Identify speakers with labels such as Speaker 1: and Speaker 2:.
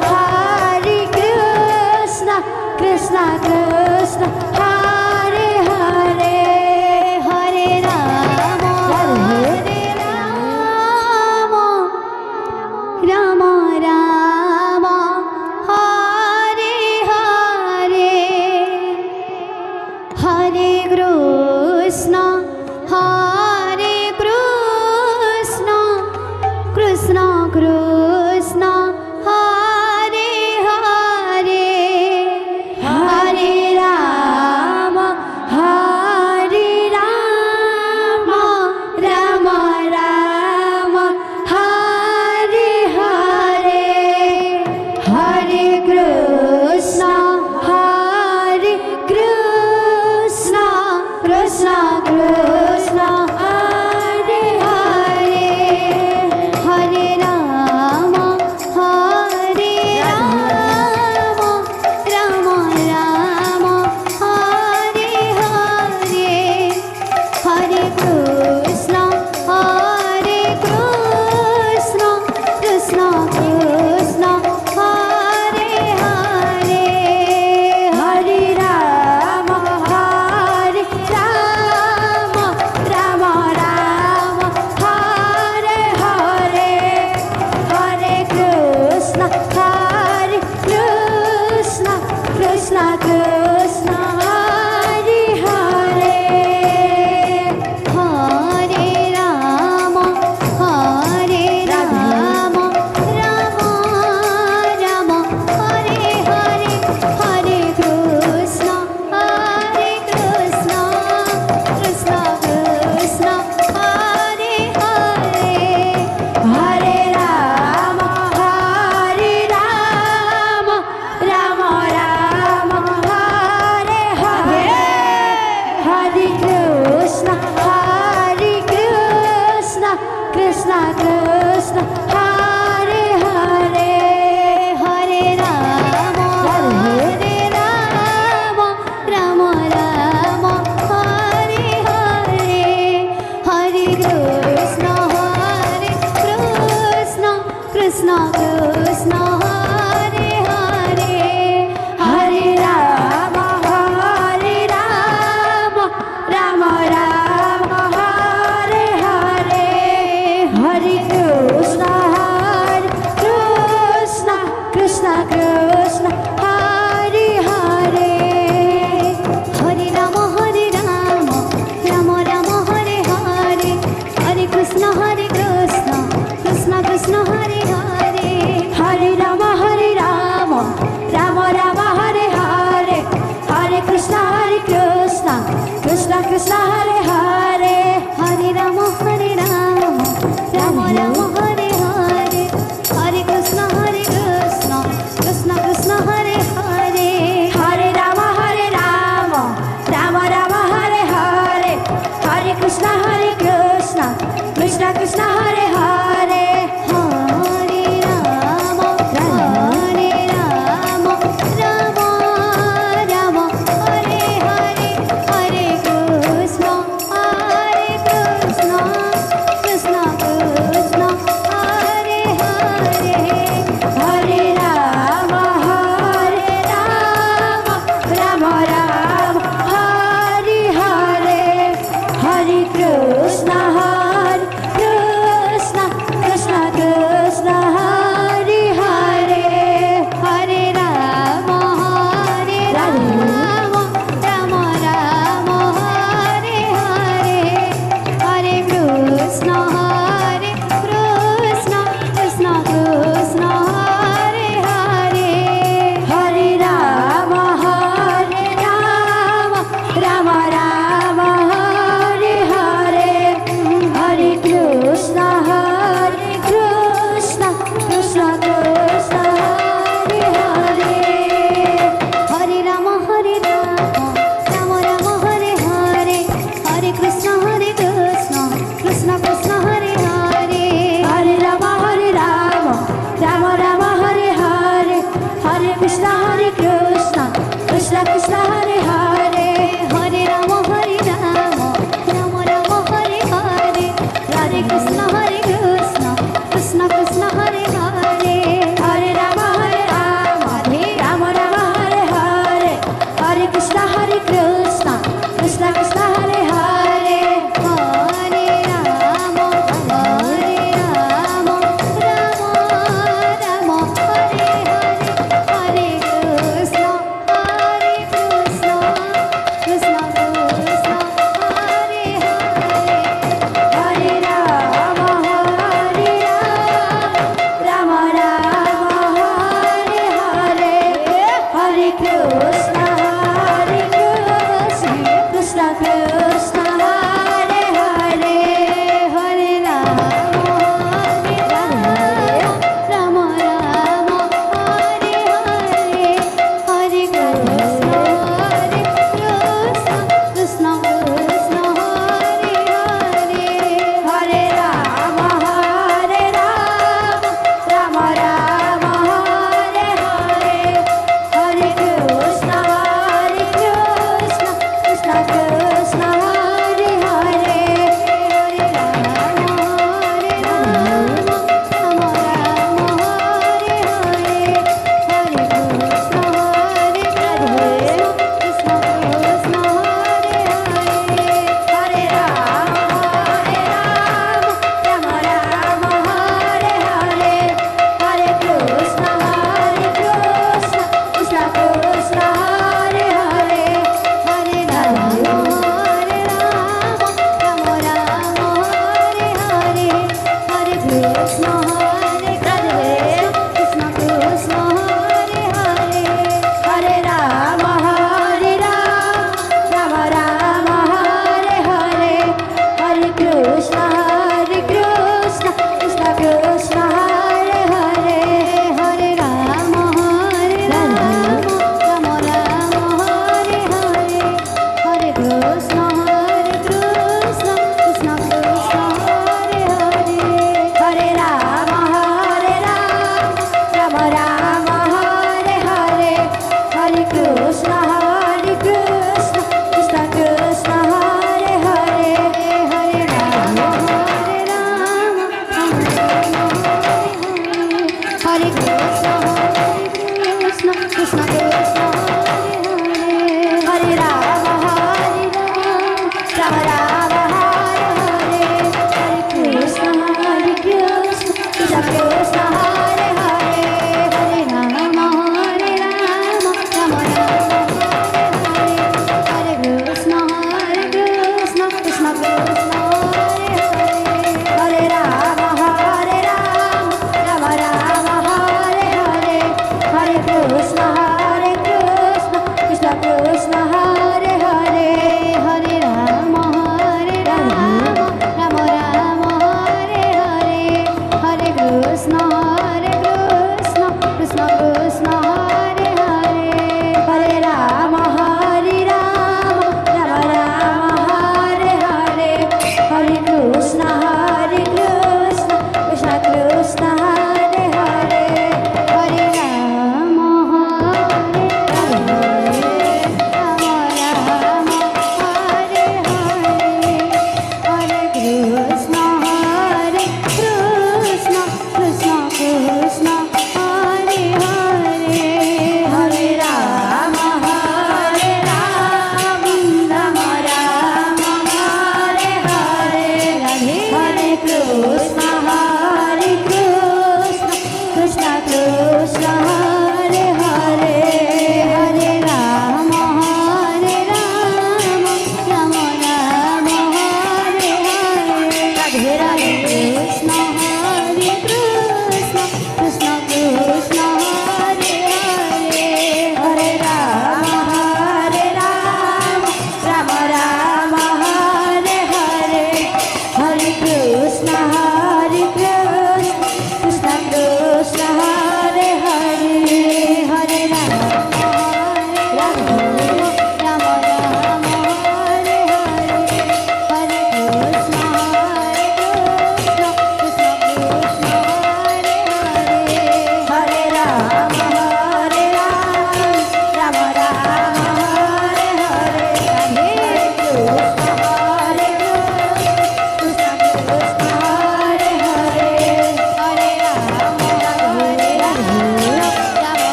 Speaker 1: Hare Krishna, Krishna Krishna, Hare Hare, Hare Rama, Rama Rama, Hare Hare, Hare Krishna, Krishna Krishna, Hare Hare, Hare Rama, Rama Rama, Hare Hare, Hare Krishna, Krishna Krishna, Hare Hare, Hare Rama, Rama Rama, Hare Hare, Hare Krishna, Krishna Krishna, Hare Hare, Hare Rama, Rama Rama, Hare Hare, Hare Krishna, Krishna Krishna, Hare Hare, Hare Rama, Rama Rama, Hare Hare, Hare Krishna, Krishna Krishna, Hare Hare, Hare Rama, Rama Rama, Hare Hare, Hare Krishna, Krishna Krishna, Hare Hare, Hare Rama, Rama Rama, Hare Hare, Hare Krishna, Krishna Krishna, Hare Hare, Hare Rama, Rama Rama, Hare Hare, Hare Krishna, Krishna Krishna, Hare Hare, Hare Rama, Rama Rama, Hare Hare, Hare Krishna, Krishna Krishna, Hare Hare, Hare Rama, Rama Rama, Hare Hare, Hare Krishna, Krishna Krishna, Hare